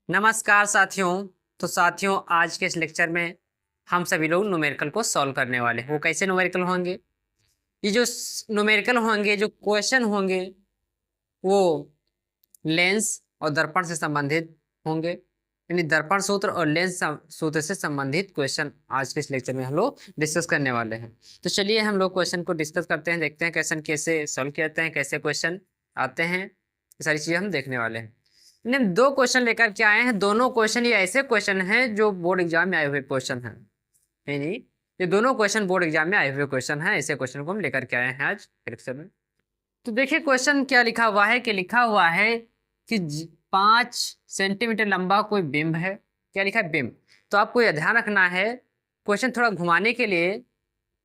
नमस्कार साथियों। तो साथियों, आज के इस लेक्चर में हम सभी लोग न्यूमेरिकल को सॉल्व करने वाले हैं। वो कैसे न्यूमेरिकल होंगे? ये जो न्यूमेरिकल होंगे, जो क्वेश्चन होंगे, वो लेंस और दर्पण से संबंधित होंगे। यानी दर्पण सूत्र और लेंस सूत्र से संबंधित क्वेश्चन आज के इस लेक्चर में हम लोग डिस्कस करने वाले हैं। तो चलिए हम लोग क्वेश्चन को डिस्कस करते हैं, देखते हैं क्वेश्चन कैसे सॉल्व किए जाते हैं, कैसे क्वेश्चन आते हैं। ये सारी चीजें हम देखने वाले हैं। हमने दो क्वेश्चन लेकर के आए हैं। दोनों क्वेश्चन ये ऐसे क्वेश्चन हैं जो बोर्ड एग्जाम में आए हुए क्वेश्चन हैं। नहीं, ये दोनों क्वेश्चन बोर्ड एग्जाम में आए हुए क्वेश्चन हैं। ऐसे क्वेश्चन को हम लेकर के आए हैं आज लेक्चर में। तो देखिए क्वेश्चन क्या लिखा हुआ है कि लिखा हुआ है कि 5 सेंटीमीटर लंबा कोई बिंब है। क्या लिखा है? बिंब। तो आपको यह ध्यान रखना है, क्वेश्चन थोड़ा घुमाने के लिए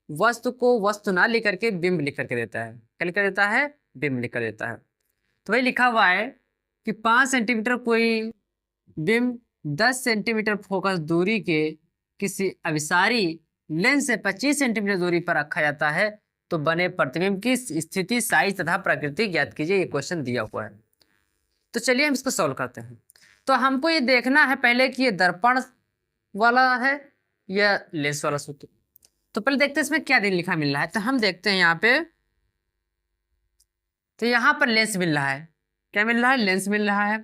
वस्तु को वस्तु ना लिख करके बिंब लिख करके देता है। क्या लिख कर देता है? बिंब लिख कर देता है। तो वही लिखा हुआ है कि 5 सेंटीमीटर कोई बिंब 10 सेंटीमीटर फोकस दूरी के किसी अभिसारी लेंस से 25 सेंटीमीटर दूरी पर रखा जाता है तो बने प्रतिबिंब की स्थिति, साइज तथा प्रकृति ज्ञात कीजिए। ये क्वेश्चन दिया हुआ है। तो चलिए हम इसको सॉल्व करते हैं। तो हमको ये देखना है पहले कि ये दर्पण वाला है या लेंस वाला सूत्र। तो पहले देखते हैं इसमें क्या दिन लिखा मिल रहा है। तो हम देखते हैं यहाँ पे, तो यहाँ पर लेंस मिल रहा है। क्या मिल रहा है? लेंस मिल रहा है।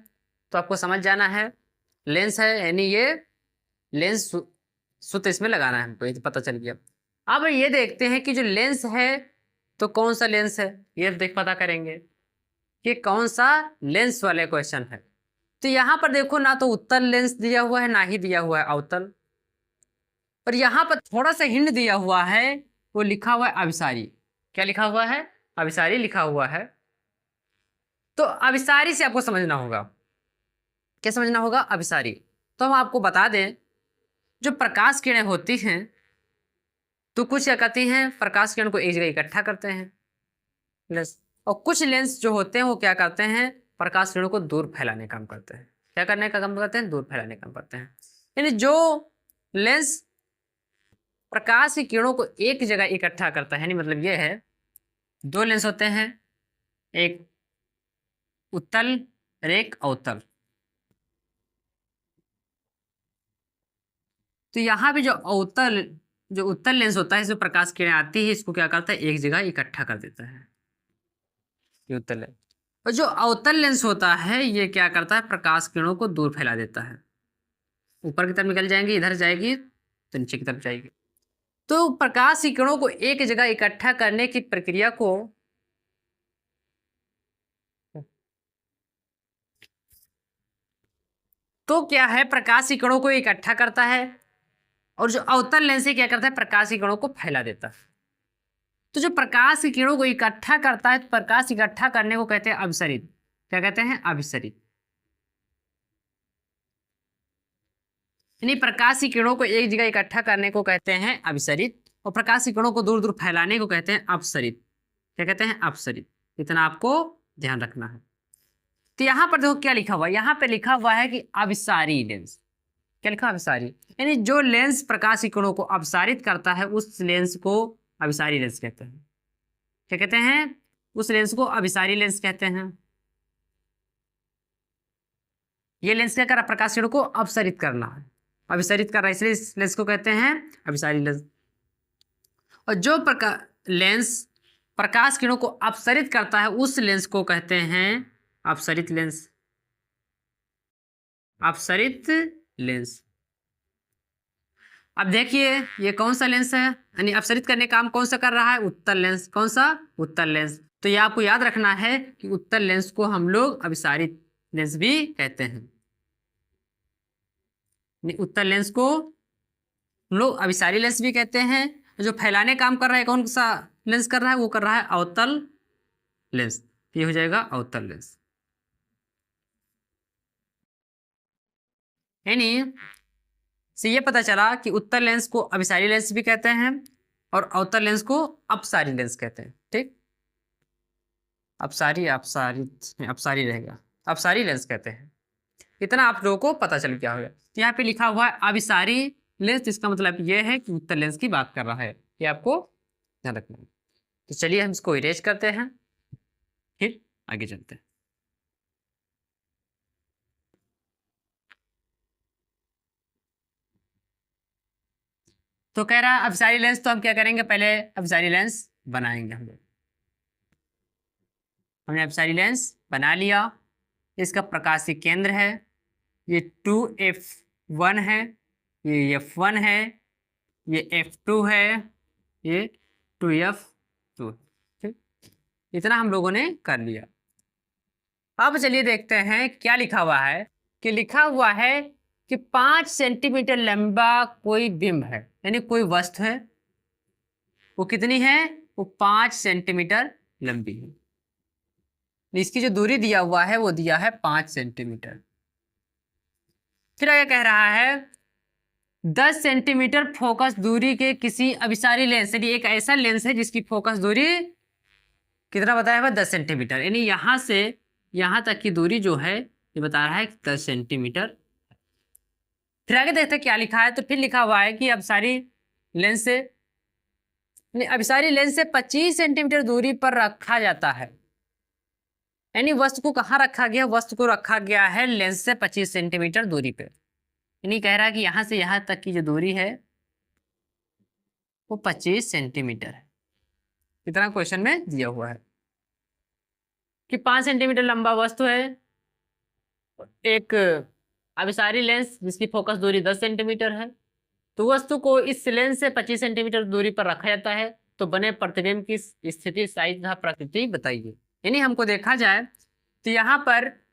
तो आपको समझ जाना है लेंस है, यानी ये लेंस सूत्र इसमें लगाना है हमको, ये तो पता चल गया। अब ये देखते हैं कि जो लेंस है तो कौन सा लेंस है, ये पता करेंगे कि कौन सा लेंस वाले क्वेश्चन है। तो यहाँ पर देखो, ना तो उत्तल लेंस दिया हुआ है ना ही दिया हुआ है अवतल। पर यहाँ पर थोड़ा सा हिंट दिया हुआ है, वो लिखा हुआ है अभिसारी। क्या लिखा हुआ है? अभिसारी लिखा हुआ है। तो अभिसारी से आपको समझना होगा। क्या समझना होगा? अभिसारी। तो हम आपको बता दें, जो प्रकाश किरणें होती हैं तो कुछ क्या करती हैं, प्रकाश किरण को एक जगह इकट्ठा करते हैं लेंस, और कुछ लेंस जो होते हैं वो क्या करते हैं, प्रकाश किरणों को दूर फैलाने का काम करते हैं। क्या करने का काम करते हैं? दूर फैलाने का काम करते हैं। यानी जो लेंस प्रकाश की किरणों को एक जगह इकट्ठा करता है, यानी मतलब ये है, दो लेंस होते हैं, एक उत्तल और एक अवतल। तो यहाँ भी जो उत्तल लेंस होता है, इसमें प्रकाश किरण आती है, इसको क्या करता है, एक जगह इकट्ठा कर देता है। ये उत्तल लेंस। और जो अवतल लेंस होता है ये क्या करता है, प्रकाश किरणों को दूर फैला देता है। ऊपर की तरफ निकल जाएंगी, इधर जाएगी तो नीचे की तरफ जाएगी। तो प्रकाश की किरणों को एक जगह इकट्ठा करने की प्रक्रिया को तो क्या है, प्रकाश की किरणों को इकट्ठा करता है, और जो अवतल लेंस है क्या करता है, प्रकाश की किरणों को फैला देता है। तो जो प्रकाश की किरणों को इकट्ठा करता है, तो प्रकाश इकट्ठा करने को कहते हैं अभिसरित। क्या कहते हैं? अभिसरित। यानी प्रकाश की किरणों को एक जगह इकट्ठा करने को कहते हैं अभिसरित, और प्रकाश की किरणों को दूर दूर फैलाने को कहते हैं अपसरित। क्या कहते हैं? अपसरित। इतना आपको ध्यान रखना है। तो यहां पर देखो क्या लिखा हुआ है, यहां पे लिखा हुआ है कि अभिसारी लेंस। क्या लिखा? अभिसारी। यानी जो लेंस प्रकाश की किरणों को अपसारित करता है उस लेंस को अभिसारी लेंस कहते हैं। क्या कहते हैं? उस लेंस को अभिसारी लेंस कहते हैं। ये लेंस क्या कर रहा है, प्रकाश किरणों को अपसरित करना है, अभिसरित कर रहा है, इसलिए इस लेंस को कहते हैं अभिसारी लेंस। और जो लेंस प्रकाश किरणों को अपसरित करता है उस लेंस को कहते हैं अपसरित लेंस। अपसरित लेंस। अब देखिए ये कौन सा लेंस है, यानी अपसरित करने का काम कौन सा कर रहा है, उत्तल लेंस। कौन सा? उत्तल लेंस। तो ये आपको याद रखना है कि उत्तल लेंस को हम लोग अभिसारित लेंस भी कहते हैं। उत्तल लेंस को हम लोग अभिसारी लेंस भी कहते हैं। जो फैलाने काम कर रहा है, कौन सा लेंस कर रहा है, वो कर रहा है अवतल लेंस। ये हो जाएगा अवतल लेंस। यानी से ये पता चला कि उत्तल लेंस को अभिसारी लेंस भी कहते हैं और अवतल लेंस को अपसारी लेंस कहते हैं। ठीक, अपसारी अपसारी रहेगा, अपसारी लेंस कहते हैं। इतना आप लोगों को पता चल गया होगा। तो यहाँ पे लिखा हुआ है अभिसारी लेंस, इसका मतलब ये है कि उत्तल लेंस की बात कर रहा है। ये आपको ध्यान रखना है। तो चलिए हम इसको इरेज करते हैं, फिर आगे चलते हैं। तो कह रहा है अपसारी लेंस, तो हम क्या करेंगे, पहले अपसारी लेंस बनाएंगे हम लोग। हमने अपसारी लेंस बना लिया। इसका प्रकाशीय केंद्र है ये 2f1 है, ये f1 है, ये f2 है, ये 2f2। ठीक, इतना हम लोगों ने कर लिया। अब चलिए देखते हैं क्या लिखा हुआ है। कि लिखा हुआ है कि 5 सेंटीमीटर लंबा कोई बिंब है, यानी कोई वस्तु है, वो कितनी है, वो 5 सेंटीमीटर लंबी है। इसकी जो दूरी दिया हुआ है वो दिया है 5 सेंटीमीटर। फिर आगे कह रहा है 10 सेंटीमीटर फोकस दूरी के किसी अभिसारी लेंस, यानी एक ऐसा लेंस है जिसकी फोकस दूरी कितना बताया हुआ, 10 सेंटीमीटर, यानी यहां से यहां तक की दूरी जो है ये बता रहा है 10 सेंटीमीटर। फिर आगे देखते हैं क्या लिखा है। तो फिर लिखा हुआ है कि अभिसारी लेंस से, अभिसारी लेंस से 25 सेंटीमीटर दूरी पर रखा जाता है, यानी वस्तु को कहाँ रखा गया, वस्तु को रखा गया है लेंस से 25 सेंटीमीटर दूरी पे। यानी कह रहा है कि यहां से यहां तक की जो दूरी है वो 25 सेंटीमीटर है। इतना क्वेश्चन में दिया हुआ है कि 5 सेंटीमीटर लंबा वस्तु है, एक अभिसारी लेंस जिसकी फोकस दूरी 10 सेंटीमीटर है, तो वस्तु को इस लेंस से 25 सेंटीमीटर दूरी पर रखा जाता है, तो बने प्रतिबिंब की स्थिति, साइज तथा प्रकृति बताइए। यानी हमको देखा जाए तो यहां पर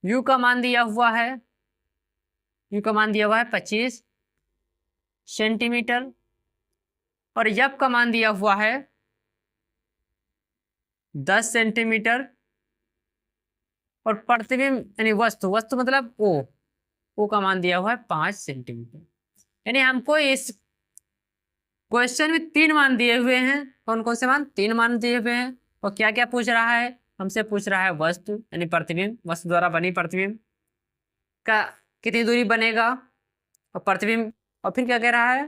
u का मान दिया हुआ है, u का मान दिया हुआ है 25 सेंटीमीटर, और f का मान दिया हुआ है 10 सेंटीमीटर, और प्रतिबिंब यानी वस्तु मतलब ओ का मान दिया हुआ है 5 सेंटीमीटर। यानी हमको इस क्वेश्चन में 3 मान दिए हुए हैं। कौन कौन से मान, 3 मान दिए हुए हैं। और क्या क्या पूछ रहा है, हमसे पूछ रहा है वस्तु यानी प्रतिबिंब, वस्तु द्वारा बनी प्रतिबिंब का कितनी दूरी बनेगा, और प्रतिबिंब, और फिर क्या कह रहा है,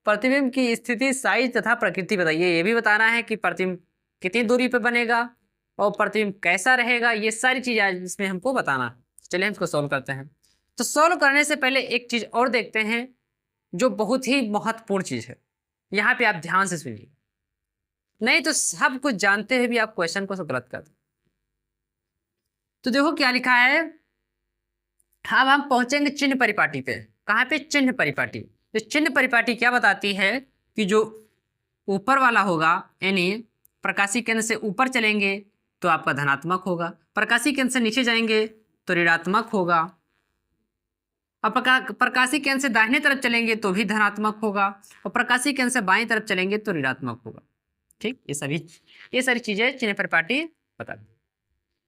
प्रतिबिंब की स्थिति, साइज तथा प्रकृति बताइए। ये भी बताना है कि प्रतिबिंब कितनी दूरी पे बनेगा और प्रतिबिंब कैसा रहेगा, ये सारी चीजें आज इसमें हमको बताना है। चलिए हम इसको सॉल्व करते हैं। तो सॉल्व करने से पहले एक चीज और देखते हैं जो बहुत ही महत्वपूर्ण चीज है, यहाँ पे आप ध्यान से सुनिए, नहीं तो सब कुछ जानते हुए भी आप क्वेश्चन को गलत कर दो। तो देखो क्या लिखा है। अब हम पहुंचेंगे चिन्ह परिपाटी पे। कहाँ पे, चिन्ह परिपाटी। तो चिन्ह परिपाटी क्या बताती है कि जो ऊपर वाला होगा, यानी प्रकाशीय केंद्र से ऊपर चलेंगे तो आपका धनात्मक होगा, प्रकाशीय केंद्र से नीचे जाएंगे तो ऋणात्मक होगा, और प्रकाशीय केंद्र से दाहिने तरफ चलेंगे तो भी धनात्मक होगा, और प्रकाशीय केंद्र से बाईं तरफ चलेंगे तो ऋणात्मक होगा। ठीक, ये सारी चीजें चिन्ह परिपाटी बता दी।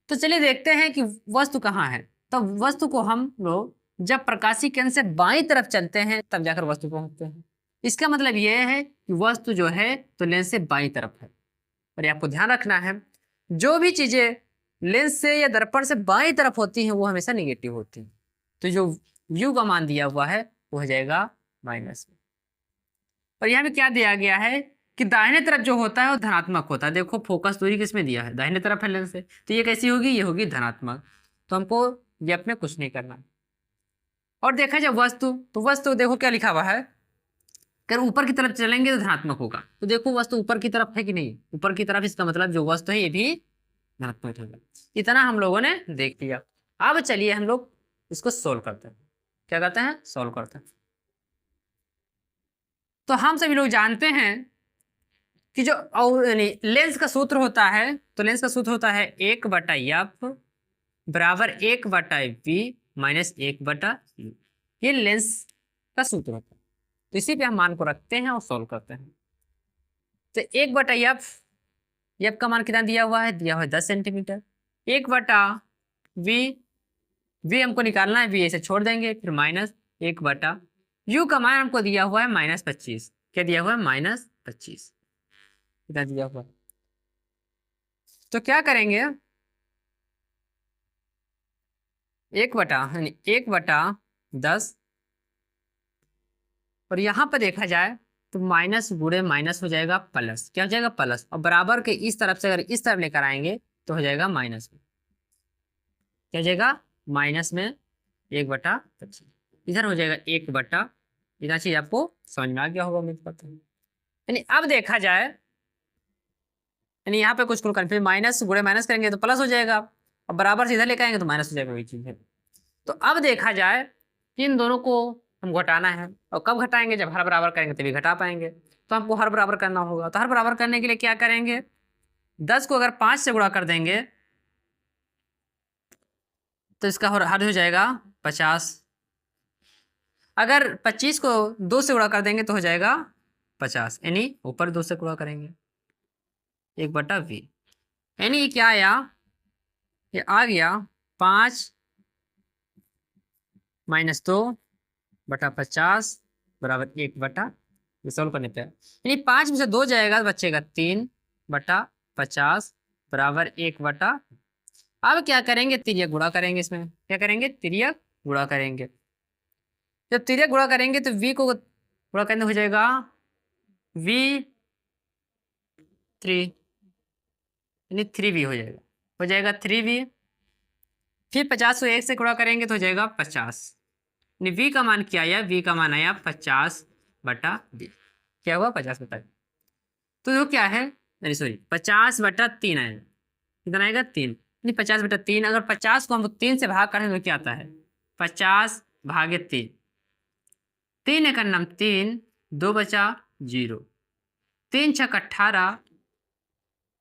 तो चलिए देखते हैं कि वस्तु कहाँ है। तो वस्तु को हम लोग जब प्रकाशीय केंद्र से बाईं तरफ चलते हैं तब जाकर वस्तु पहुंचते हैं। इसका मतलब यह है कि वस्तु जो है तो लेंस से बाईं तरफ है। और ये आपको ध्यान रखना है, जो भी चीजें लेंस से या दर्पण से बाईं तरफ होती हैं वो हमेशा निगेटिव होती हैं। तो जो u का मान दिया हुआ है वो हो जाएगा माइनस में। और यहाँ पे क्या दिया गया है कि दाहिने तरफ जो होता है वो धनात्मक होता है। देखो फोकस दूरी किसमें दिया है, दाहिने तरफ है लेंस से, तो ये कैसी होगी, ये होगी धनात्मक। तो हमको गैप में कुछ नहीं करना। और देखा जाए वस्तु, तो वस्तु देखो क्या लिखा हुआ है, अगर ऊपर की तरफ चलेंगे तो धनात्मक होगा। तो देखो वस्तु ऊपर की तरफ है कि नहीं, ऊपर की तरफ, इसका मतलब जो वस्तु है ये भी धनात्मक होगा। इतना हम लोगों ने देख लिया। अब चलिए हम लोग इसको सोल्व करते हैं। क्या करते हैं, सोल्व करते हैं। तो हम सभी लोग जानते हैं कि जो यानी लेंस का सूत्र होता है, तो लेंस का सूत्र होता है 1/f बराबर 1/v माइनस 1/u। ये लेंस का सूत्र होता है। तो इसी पे हम मान को रखते हैं और सोल्व करते हैं। तो 1/f का मान कितना दिया हुआ है, दिया हुआ है 10 सेंटीमीटर। 1/v, v हमको निकालना है, v ऐसे छोड़ देंगे, फिर माइनस 1/u का मान हमको दिया हुआ है -25। क्या दिया हुआ है, -25 कितना दिया हुआ है। तो क्या करेंगे, 1/10, और यहां पर देखा जाए तो माइनस गुणे माइनस हो जाएगा प्लस। क्या हो जाएगा, प्लस, और बराबर के इस तरफ से अगर इस तरफ लेकर आएंगे तो हो जाएगा माइनस में। क्या हो जाएगा, माइनस में 1/25, इधर हो जाएगा 1/, इतना चीज आपको समझ में आ गया होगा, मुझे पता है। यानी अब देखा जाए, यानी यहाँ पे कुछ कन्फ्यूज, माइनस गुणे माइनस करेंगे तो प्लस हो जाएगा, अब बराबर से इधर लेकर आएंगे तो माइनस हो जाएगा, वही चीज है। तो अब देखा जाए कि इन दोनों को हम घटाना है, और कब घटाएंगे, जब हर बराबर करेंगे तभी घटा पाएंगे। तो हमको हर बराबर करना होगा, तो हर बराबर करने के लिए क्या करेंगे, 10 को अगर 5 से गुणा कर देंगे तो इसका हर हो जाएगा 50। अगर 25 को 2 से गुणा कर देंगे तो हो जाएगा 50, यानी ऊपर 2 से गुणा करेंगे 1/v, यानी क्या आया, ये आ गया 5 - 2/50 बराबर 1/, ये सॉल्व करने पे यानी 5 में से 2 जाएगा तो बचेगा 3/50 बराबर 1/। अब क्या करेंगे, तिर्यक गुणा करेंगे, इसमें क्या करेंगे, तिर्यक गुणा करेंगे। जब तिर्यक गुणा करेंगे तो v को गुणा करने हो जाएगा v3, यानी 3v हो जाएगा 3v। फिर 50 को 1 से गुणा करेंगे तो हो जाएगा 50, यानी v का मान क्या आया, v का मान आया 50/b। क्या हुआ, 50/b। तो जो क्या है, नहीं सॉरी 50/3 आएगा, कितना आएगा 3, यानी 50/3। अगर 50 को हम 3 से भाग करें तो क्या आता है, 50/3, 3 एक अन्नम 3, 2 बचा 0, 3 छक 18,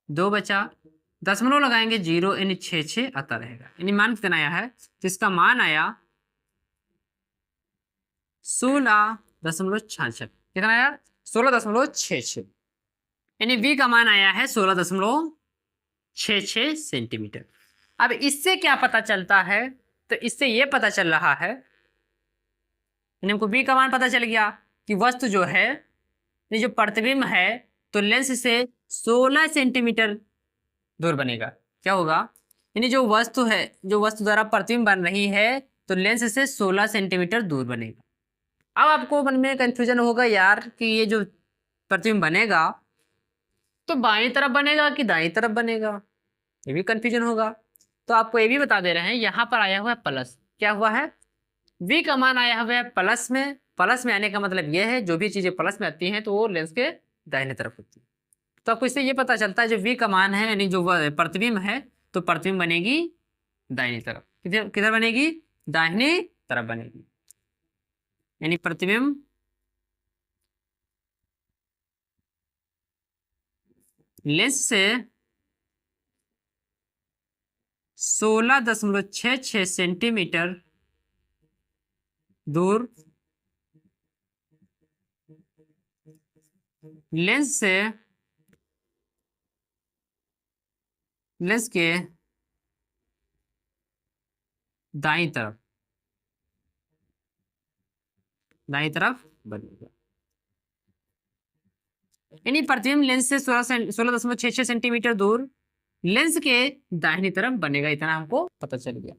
2 बचा, दशमलव लगाएंगे 0, यानी 6 आता रहेगा। यानी मान कितना आया है, तो इसका मान आया 16.66, कितना आया 16.66, यानी v का मान आया है 16.66 सेंटीमीटर। अब इससे क्या पता चलता है, तो इससे ये पता चल रहा है, यानी हमको v का मान पता चल गया कि वस्तु जो है, ये जो प्रतिबिंब है, तो लेंस से 16 सेंटीमीटर दूर बनेगा। क्या होगा, यानी जो वस्तु है, जो वस्तु द्वारा प्रतिबिंब बन रही है, तो लेंस से 16 सेंटीमीटर दूर बनेगा। अब आपको मन में कंफ्यूजन होगा यार कि ये जो प्रतिबिंब बनेगा तो बाईं तरफ बनेगा कि दाईं तरफ बनेगा, ये भी कंफ्यूजन होगा। तो आपको ये भी बता दे रहे हैं, यहाँ पर आया हुआ है प्लस, क्या हुआ है, v का मान आया हुआ है प्लस में। प्लस में आने का मतलब ये है, जो भी चीजें प्लस में आती हैं तो वो लेंस के दाहिने तरफ होती है। तो आपको इससे ये पता चलता है, जो v का मान है, यानी जो प्रतिबिंब है, तो प्रतिबिंब बनेगी दाहिनी तरफ, किधर किधर बनेगी, दाहिनी तरफ बनेगी, यानी प्रतिबिंब लेंस से 16.66 सेंटीमीटर दूर, लेंस के दाईं तरफ बनेगा, यानी प्रतिबिंब लेंस से 16.66 सेंटीमीटर दूर लेंस के दाहिनी तरफ बनेगा। इतना हमको पता चल गया।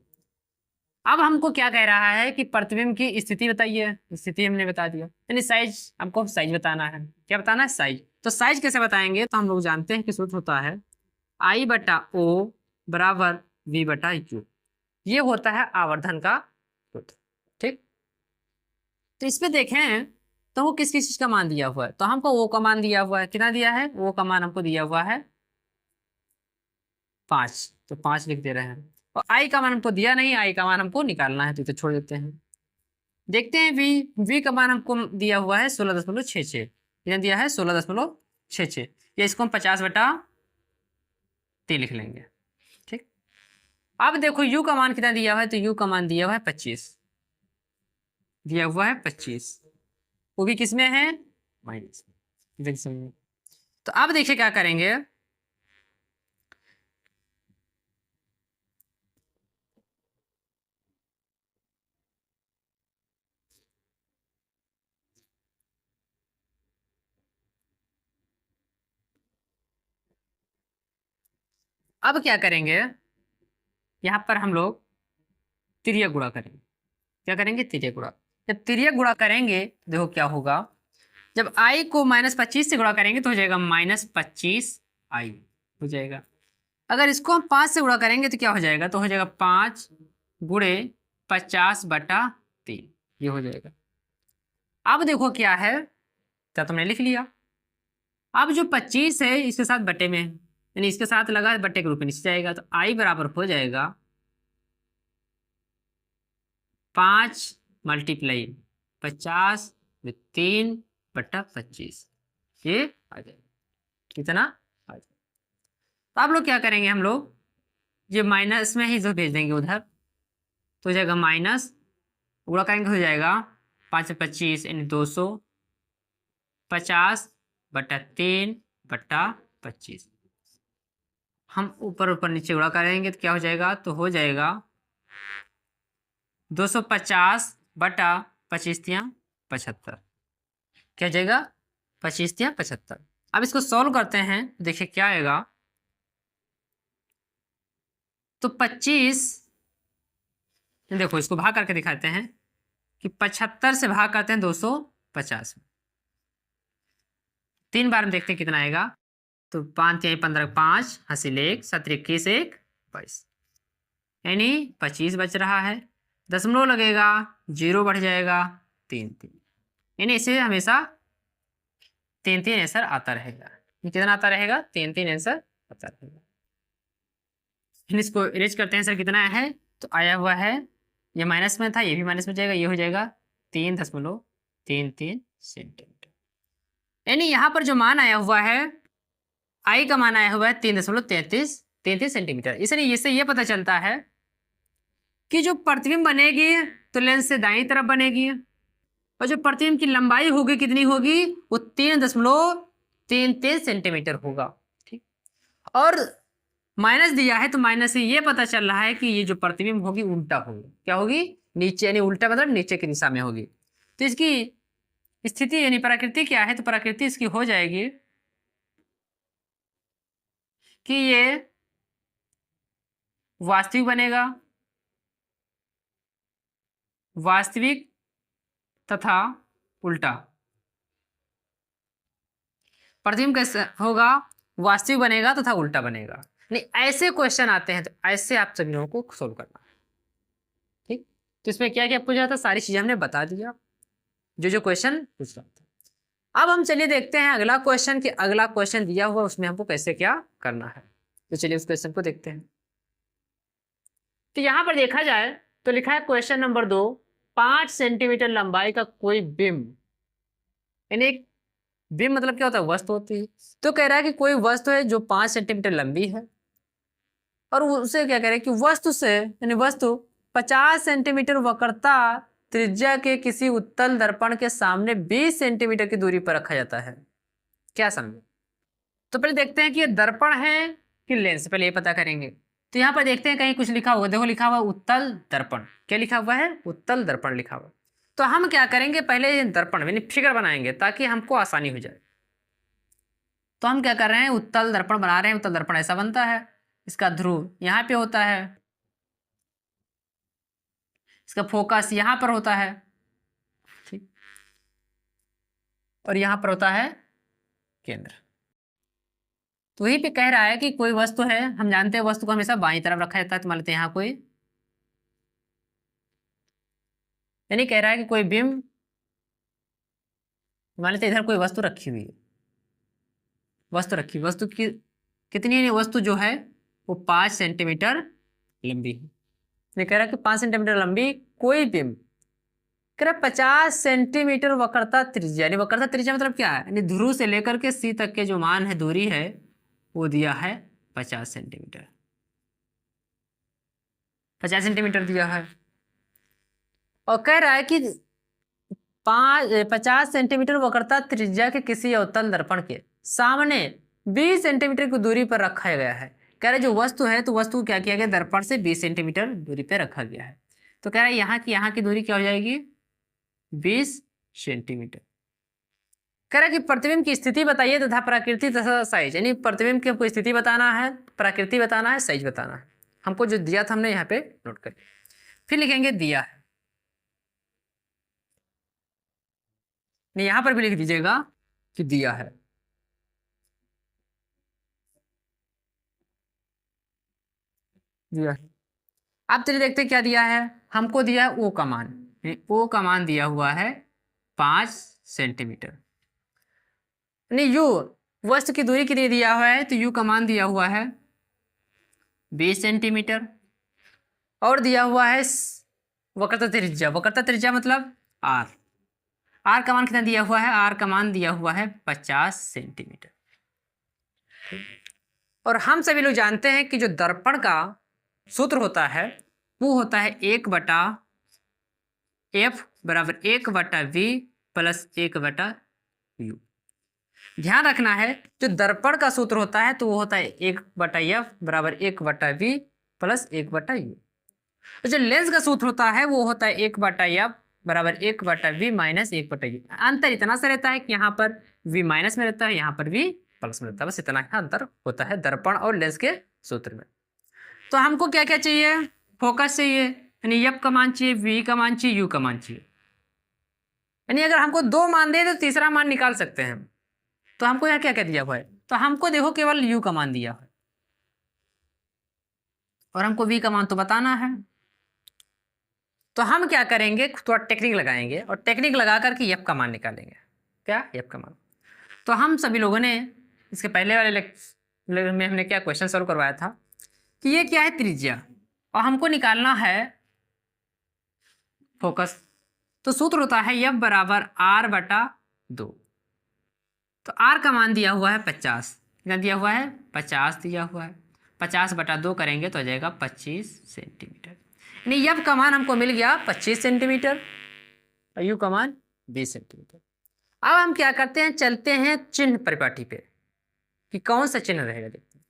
अब हमको क्या कह रहा है कि प्रतिबिंब की स्थिति बताइए, स्थिति हमने बता दिया, यानी साइज, हमको साइज बताना है। क्या बताना है, साइज। तो साइज कैसे बताएंगे, तो हम लोग जानते हैं कि सूत्र होता है I/O बराबर V/U, ये होता है आवर्धन का सूत्र। ठीक, तो इस पे देखें तो वो किस किस चीज का मान दिया हुआ है, तो हमको O का मान दिया हुआ है, कितना दिया है, O का मान हमको दिया हुआ है 5, तो 5 लिख दे रहे हैं। और I का मान हमको दिया नहीं, I का मान हमको निकालना है, तो छोड़ देते हैं। देखते हैं V का मान हमको दिया हुआ है 16.66, कितना दिया है 16.66, या इसको हम 50/3 लिख लेंगे। ठीक, अब देखो U का मान कितना दिया हुआ है, तो U का मान दिया हुआ है 25, दिया हुआ है 25, वो भी किसमें है, माइनस में। तो अब देखिए क्या करेंगे, अब क्या करेंगे, यहां पर हम लोग तिर्यक गुणा करेंगे। क्या करेंगे, तिर्यक गुणा। जब तिर्यक गुणा करेंगे तो देखो क्या होगा, जब I को -25 से गुणा करेंगे तो हो जाएगा -25I हो जाएगा। अगर इसको हम 5 से गुणा करेंगे तो क्या हो जाएगा, तो हो जाएगा 5 × 50/3, ये हो जाएगा। अब देखो क्या है, क्या तुमने लिख लिया। अब जो 25 है इसके साथ बटे में, यानी इसके साथ लगा बटे के रूप में नीचे जाएगा, तो आई बराबर हो जाएगा 5 मल्टीप्लाई 50 में 3/25, ये आ जाएगा कितना आ जाएगा। तो आप लोग क्या करेंगे, हम लोग ये माइनस में ही जो भेज देंगे उधर, तो हो जाएगा माइनस, गुणा करेंगे हो जाएगा 5 से 25 यानी 250/3/25। हम ऊपर ऊपर नीचे गुणा करेंगे तो क्या हो जाएगा, तो हो जाएगा 250/25×75, क्या हो जाएगा 25×75। अब इसको सॉल्व करते हैं, देखिए क्या आएगा, तो 25, देखो इसको भाग करके दिखाते हैं कि 75 से भाग करते हैं 250 में, 3 बार में देखते हैं कितना आएगा, तो 5×3=15, 5 हासिल 1, 7×1 1 22, यानी 25 बच रहा है। दशमलव लगेगा, 0 बढ़ जाएगा, 3 यानी इसे हमेशा 3 आंसर आता रहेगा। ये कितना आता रहेगा, 3 आंसर आता रहेगा। इसको इरेज करते हैं, सर कितना है, तो आया हुआ है, ये माइनस में था, ये भी माइनस में जाएगा, ये हो जाएगा 3.33 सेंटीमीटर। यानी यहाँ पर जो मान आया हुआ है, आई का मान आया हुआ है 3.33 सेंटीमीटर। इसलिए इससे ये पता चलता है कि जो प्रतिबिंब बनेगी तो लेंस से दाईं तरफ बनेगी, और जो प्रतिबिंब की लंबाई होगी कितनी होगी, वो 3.33 सेंटीमीटर होगा। ठीक, और माइनस दिया है तो माइनस से ये पता चल रहा है कि ये जो प्रतिबिंब होगी उल्टा होगी, क्या होगी, नीचे, यानी उल्टा मतलब नीचे की दिशा में होगी। तो इसकी स्थिति यानी प्रकृति क्या है, तो प्रकृति इसकी हो जाएगी कि ये वास्तविक बनेगा, वास्तविक तथा उल्टा। प्रतिबिंब कैसे होगा, वास्तविक बनेगा तथा उल्टा बनेगा। नहीं, ऐसे क्वेश्चन आते हैं तो ऐसे आप सभी लोगों को सोल्व करना है। ठीक, तो इसमें क्या क्या पूछा था, सारी चीजें हमने बता दिया, जो जो क्वेश्चन पूछ रहा था। अब हम चलिए देखते हैं अगला क्वेश्चन, कि अगला क्वेश्चन दिया हुआ उसमें हमको कैसे क्या करना है। तो चलिए उस क्वेश्चन को देखते हैं। तो यहां पर देखा जाए तो लिखा है क्वेश्चन नंबर 2, 5 सेंटीमीटर लंबाई का कोई बिंब, यानी एक बिंब मतलब क्या होता है, वस्तु होती है। तो कह रहा है कि कोई वस्तु है जो 5 सेंटीमीटर लंबी है, और उसे क्या कह रहे हैं कि वस्तु से, यानी वस्तु 50 सेंटीमीटर वक्रता त्रिज्या के किसी उत्तल दर्पण के सामने 20 सेंटीमीटर की दूरी पर रखा जाता है। क्या समझे, तो पहले देखते हैं कि ये दर्पण है कि लेंस, पहले ये पता करेंगे। तो यहाँ पर देखते हैं कहीं कुछ लिखा हुआ, देखो लिखा हुआ उत्तल दर्पण, क्या लिखा हुआ है, उत्तल दर्पण लिखा हुआ। तो हम क्या करेंगे, पहले दर्पण यानी फिगर बनाएंगे ताकि हमको आसानी हो जाए। तो हम क्या कर रहे हैं, उत्तल दर्पण बना रहे हैं। उत्तल दर्पण ऐसा बनता है, इसका ध्रुव यहाँ पे होता है, इसका फोकस यहाँ पर होता है, ठीक, और यहाँ पर होता है केंद्र। तो वहीं पे कह रहा है कि कोई वस्तु है, हम जानते हैं वस्तु को हमेशा बाईं तरफ रखा जाता है, तो मान लेते हैं यहाँ कोई, यानी कह रहा है कि कोई बिंब, मान लेते हैं इधर कोई वस्तु रखी हुई है, वस्तु रखी, वस्तु की कितनी है, वस्तु जो है वो 5 सेंटीमीटर लंबी है। ये कह रहा है कि 5 सेंटीमीटर लंबी कोई बिंब, कह रहा 50 सेंटीमीटर वक्रता त्रिज्या, यानी वक्रता त्रिज्या मतलब क्या है, यानी ध्रुव से लेकर के सी तक के जो मान है, दूरी है, वो दिया है 50 सेंटीमीटर, 50 सेंटीमीटर दिया है। और कह रहा है कि 50 सेंटीमीटर वक्रता त्रिज्या के किसी अवतल दर्पण के सामने 20 सेंटीमीटर की दूरी पर रखा गया है। कह रहा है जो वस्तु है, तो वस्तु को क्या किया गया, दर्पण से 20 सेंटीमीटर दूरी पर रखा गया है। तो कह रहा है यहाँ की दूरी क्या हो जाएगी, 20 सेंटीमीटर। कह रहा है कि प्रतिबिंब की स्थिति बताइए तथा प्रकृति तथा साइज, यानी प्रतिबिंब की हमको स्थिति बताना है, प्रकृति बताना है, साइज बताना है। हमको जो दिया था हमने यहाँ पे नोट कर, फिर लिखेंगे दिया है, नहीं यहां पर भी लिख दीजिएगा कि दिया है। दिया है। अब चलिए देखते हैं क्या दिया है, हमको दिया है ओ का मान, ओ का मान दिया हुआ है 5 सेंटीमीटर। यानी यू वस्तु की दूरी कितनी दिया हुआ है, तो यू का मान दिया हुआ है 20 सेंटीमीटर और दिया हुआ है वक्रता त्रिज्या। वक्रता त्रिज्या मतलब आर। आर का मान कितना दिया हुआ है, आर का मान दिया हुआ है 50 सेंटीमीटर। और हम सभी लोग जानते हैं कि जो दर्पण का सूत्र होता है वो होता है 1/f बराबर 1/v प्लस 1/u। ध्यान रखना है जो दर्पण का सूत्र होता है तो वो होता है 1/f बराबर 1/v प्लस 1/u। तो जो लेंस का सूत्र होता है वो होता है 1/f बराबर 1/v माइनस 1/u। अंतर इतना सा रहता है कि यहाँ पर v माइनस में रहता है, यहाँ पर v प्लस में रहता है, बस इतना ही अंतर होता है दर्पण और लेंस के सूत्र में। तो हमको क्या क्या चाहिए, फोकस चाहिए, यानी f का मान चाहिए, v का मान चाहिए, u का मान चाहिए। यानी अगर हमको 2 मान दे तो तीसरा मान निकाल सकते हैं। तो हमको यहाँ क्या क्या दिया हुआ है, तो हमको देखो केवल u का मान दिया है और हमको v का मान तो बताना है। तो हम क्या करेंगे, थोड़ा टेक्निक लगाएंगे और टेक्निक लगा करके f का मान निकालेंगे। क्या, f का मान। तो हम सभी लोगों ने इसके पहले वाले लेक्चर में हमने क्या क्वेश्चन सॉल्व करवाया था कि ये क्या है, त्रिज्या, और हमको निकालना है फोकस। तो सूत्र होता है f बराबर r/2। तो r का मान दिया हुआ है 50। कितना दिया हुआ है, 50 दिया हुआ है। 50/2 करेंगे तो आ जाएगा 25 सेंटीमीटर। यानी f का मान हमको मिल गया 25 सेंटीमीटर और u का मान 20 सेंटीमीटर। अब हम क्या करते हैं, चलते हैं चिन्ह परिपाटी पे कि कौन सा चिन्ह रहेगा देखते हैं।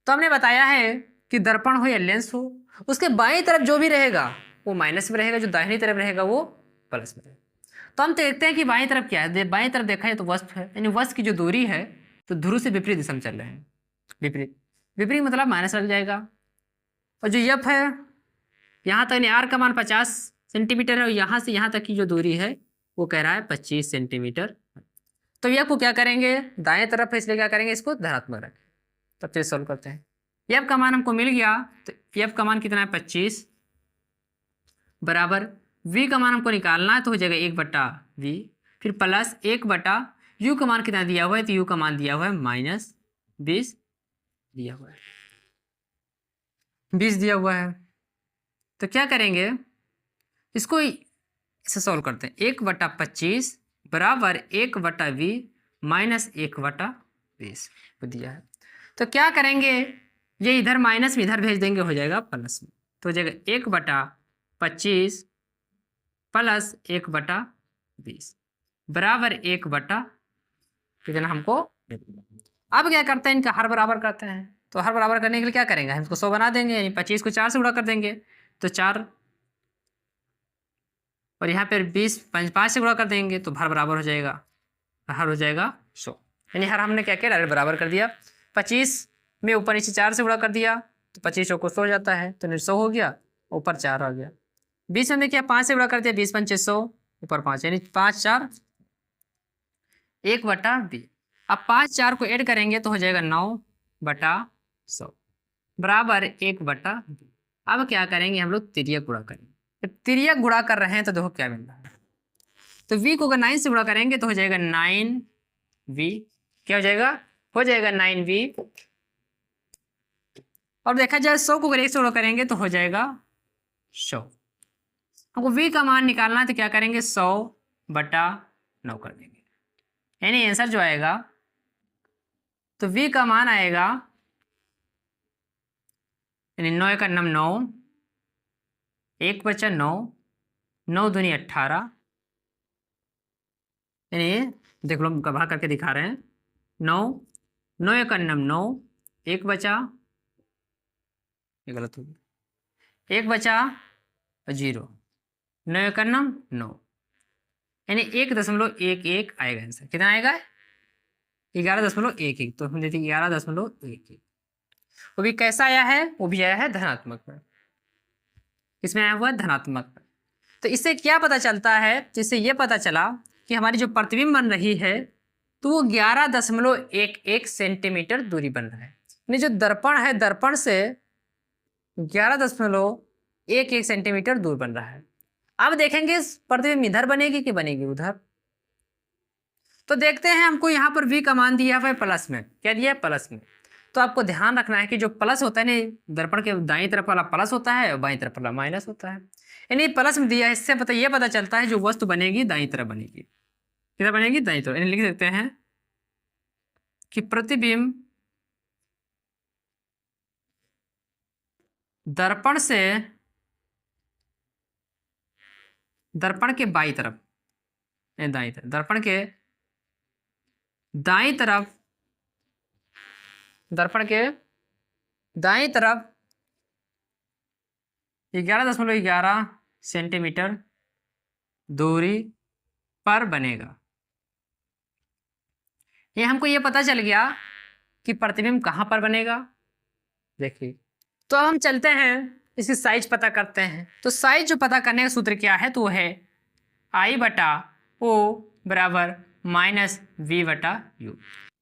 तो हमने बताया है कि दर्पण हो या लेंस हो, उसके बाईं तरफ जो भी रहेगा वो माइनस में रहेगा, जो दाहिनी तरफ रहेगा वो प्लस में रहेगा। तो हम देखते हैं कि बाईं तरफ क्या है, बाईं तरफ देखा जाए तो वस्तु है, यानी वस्तु की जो दूरी है तो ध्रुव से विपरीत दिशा में चल रहे हैं। विपरीत, विपरीत मतलब माइनस लग जाएगा। और जो यफ है यहाँ तक, यानी आर का मान 50 सेंटीमीटर है और यहाँ से यहाँ तक की जो दूरी है वो कह रहा है 25 सेंटीमीटर। तो यफ को क्या करेंगे, दाएं तरफ है इसलिए क्या करेंगे, इसको धनात्मक रखें। तब चलिए सॉल्व करते हैं। यफ का मान हमको मिल गया, तो यफ का मान कितना है 25 बराबर v का मान हमको निकालना है तो हो जाएगा 1/v, फिर प्लस 1/u का मान कितना दिया हुआ है, तो u का मान दिया हुआ है -20 दिया हुआ है, 20 दिया हुआ है। तो क्या करेंगे, इसको इसे सॉल्व करते हैं। 1/25 बराबर 1/v माइनस 1/20 को दिया है। तो क्या करेंगे, ये इधर माइनस में इधर भेज देंगे, हो जाएगा प्लस में। तो हो जाएगा 1/25 प्लस 1/20 बराबर 1/ कितना हमको। अब क्या करते हैं, इनका हर बराबर करते हैं। तो हर बराबर करने के लिए क्या करेंगे, हम इसको 100 बना देंगे, यानी 25 को 4 से गुणा कर देंगे तो 4, और यहाँ पर 20 5 से गुणा कर देंगे तो हर बराबर हो जाएगा, हर हो जाएगा 100। यानी हर हमने क्या किया, डायरेक्ट बराबर कर दिया। 25 में ऊपर नीचे 4 से गुणा कर दिया तो 25 को 100 हो जाता है, तो 100 हो गया, ऊपर 4 आ गया। 20 में क्या 5 से गुणा कर दिया, 20 × 5 = 100, ऊपर 5, यानी 5 4 1/20। अब 5 4 को ऐड करेंगे तो हो जाएगा 9/100 बराबर 1/20। अब क्या करेंगे, हम लोग तिर्यक गुणा करेंगे। तो तिर्यक गुणा कर रहे हैं तो देखो क्या मिल रहा है। तो v को अगर 9 से गुणा करेंगे तो हो जाएगा 9v। क्या हो जाएगा, हो जाएगा 9v। और देखा जाए 100 को अगर 1 से गुणा करेंगे तो हो जाएगा 100। हमको v का मान निकालना है तो क्या करेंगे, 100/9 कर देंगे। यानी आंसर जो आएगा, तो v का मान आएगा, यानी 9 × 9, 1 बचा 9, 9 दूनी 18, यानी देख लो गभा करके दिखा रहे हैं। 9 9 × 9, 1 बचा, ये गलत हो गया, 1 बचा 0, 9 × 9, यानी 1.11 आएगा आंसर। कितना आएगा, 11.11। तो हम देते 11.11। वो भी कैसा आया है, वो भी आया है धनात्मक में। किसमें आया हुआ है, धनात्मक में। तो इससे क्या पता चलता है, जिससे ये पता चला कि हमारी जो प्रतिबिंब बन रही है तो वो 11.11 सेंटीमीटर दूरी बन रहा है। यानी जो दर्पण है, दर्पण से 11.11 सेंटीमीटर दूर बन रहा है। अब देखेंगे प्रतिबिंब इधर बनेगी कि बनेगी उधर। तो देखते हैं हमको यहाँ पर v का मान दिया हुआ है प्लस में, क्या दिया है प्लस में। तो आपको ध्यान रखना है कि जो प्लस होता है ना, दर्पण के दाईं तरफ वाला प्लस होता है और बाईं तरफ वाला माइनस होता है। यानी प्लस में दिया है, इससे ये पता चलता है जो वस्तु बनेगी दाईं तरफ बनेगी। किधर बनेगी? दाईं तरफ। यानी लिख सकते हैं कि प्रतिबिंब दर्पण से दर्पण के बाईं तरफ, दाईं तरफ, दर्पण के दाईं तरफ, दर्पण के दाईं तरफ 11.11 सेंटीमीटर दूरी पर बनेगा। ये हमको ये पता चल गया कि प्रतिबिंब कहाँ पर बनेगा। देखिए, तो अब हम चलते हैं इसकी साइज पता करते हैं। तो साइज जो पता करने का सूत्र क्या है, तो वो है I/O बराबर माइनस V/U।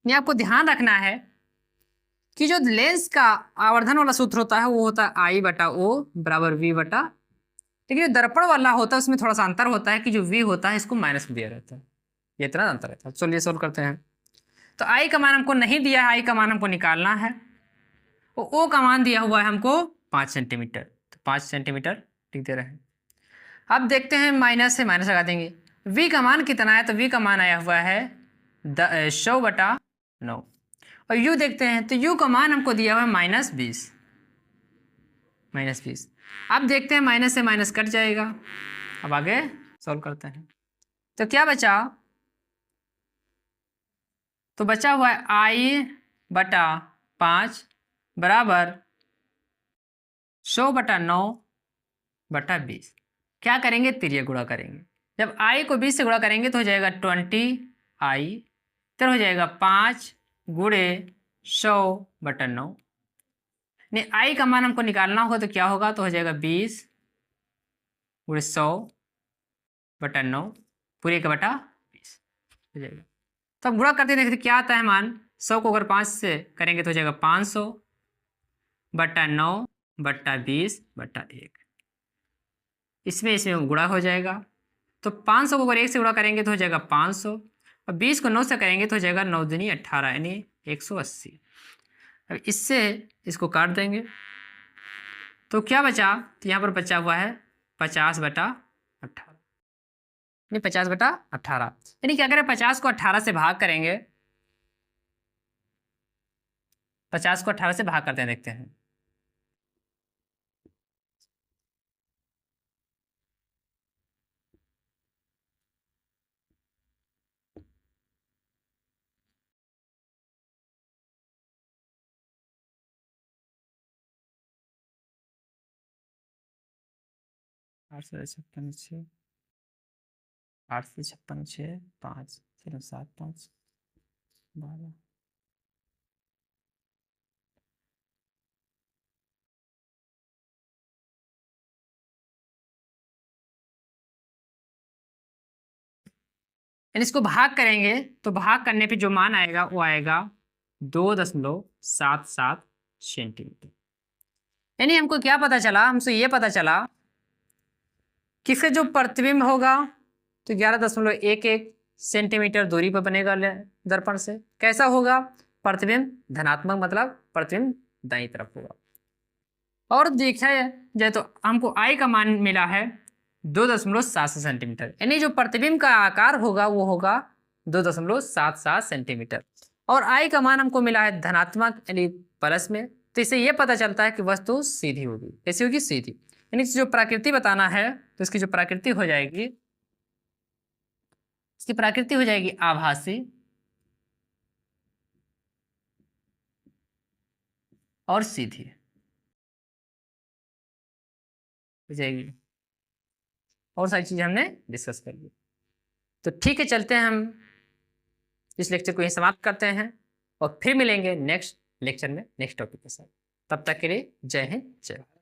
ये आपको ध्यान रखना है कि जो लेंस का आवर्धन वाला सूत्र होता है वो होता है I/O बराबर V/, लेकिन जो दर्पण वाला होता है उसमें थोड़ा सा अंतर होता है कि जो V होता है इसको माइनस में दिया रहता है, ये इतना अंतर रहता है। चलिए सोल्व करते हैं। तो I का मान हमको नहीं दिया है, I का मान हमको निकालना है। और O का मान दिया हुआ है हमको 5 सेंटीमीटर, तो 5 सेंटीमीटर लिख दे रहे हैं। अब देखते हैं, माइनस से माइनस लगा देंगे। V का मान कितना है, तो V का मान आया हुआ है 100/9। और U देखते हैं, तो U का मान हमको दिया हुआ है -20, -20। अब देखते हैं, माइनस से माइनस कट जाएगा। अब आगे सॉल्व करते हैं। तो क्या बचा, तो बचा हुआ है I/5 बराबर 100/9/20। क्या करेंगे, तिर्यक गुणा करेंगे। जब I को 20 से गुणा करेंगे तो हो जाएगा 20I, फिर हो जाएगा 5 गुणे 100/9। नहीं, I का मान हमको निकालना होगा तो क्या होगा, तो हो जाएगा 20 गुणे 100/9 पूरे का बटा 20 हो जाएगा। तो अब गुणा करते देखते क्या आता है मान। 100 को अगर 5 से करेंगे तो हो जाएगा 500/9/20/1। इसमें गुणा हो जाएगा। तो 500 को अगर 1 से गुणा करेंगे तो हो जाएगा 500, और 20 को 9 से करेंगे तो हो जाएगा 9 दूनी 18 यानी 180। अब इससे इसको काट देंगे तो क्या बचा, तो यहाँ पर बचा हुआ है 50/18, नहीं 50/18। यानी क्या करें, 50 को 18 से भाग करेंगे, 50 को 18 से भाग करते हैं, देखते हैं। आठ से 56 8 से 56 5 फिर 7 5 12। यानी इसको भाग करेंगे तो भाग करने पे जो मान आएगा वो आएगा 2.77 सेंटीमीटर। यानी हमको क्या पता चला, हमसे ये पता चला कि फिर जो प्रतिबिंब होगा तो 11.11 सेंटीमीटर दूरी पर बनेगा दर्पण से। कैसा होगा, प्रतिबिंब धनात्मक, मतलब प्रतिबिंब दाईं तरफ होगा। और देखा जाए तो हमको I का मान मिला है 2.77 सेंटीमीटर, यानी जो प्रतिबिंब का आकार होगा वो होगा 2.77 सेंटीमीटर। और I का मान हमको मिला है धनात्मक यानी प्लस में। तो इससे ये पता चलता है कि वस्तु सीधी होगी। कैसी होगी, सीधी। यानी जो प्रकृति बताना है तो इसकी जो प्रकृति हो जाएगी, इसकी प्रकृति हो जाएगी आभासी और सीधी हो जाएगी। और सारी चीजें हमने डिस्कस कर ली। तो ठीक है, चलते हैं हम इस लेक्चर को यहीं समाप्त करते हैं और फिर मिलेंगे नेक्स्ट लेक्चर में नेक्स्ट टॉपिक के साथ। तब तक के लिए जय हिंद, जय भारत।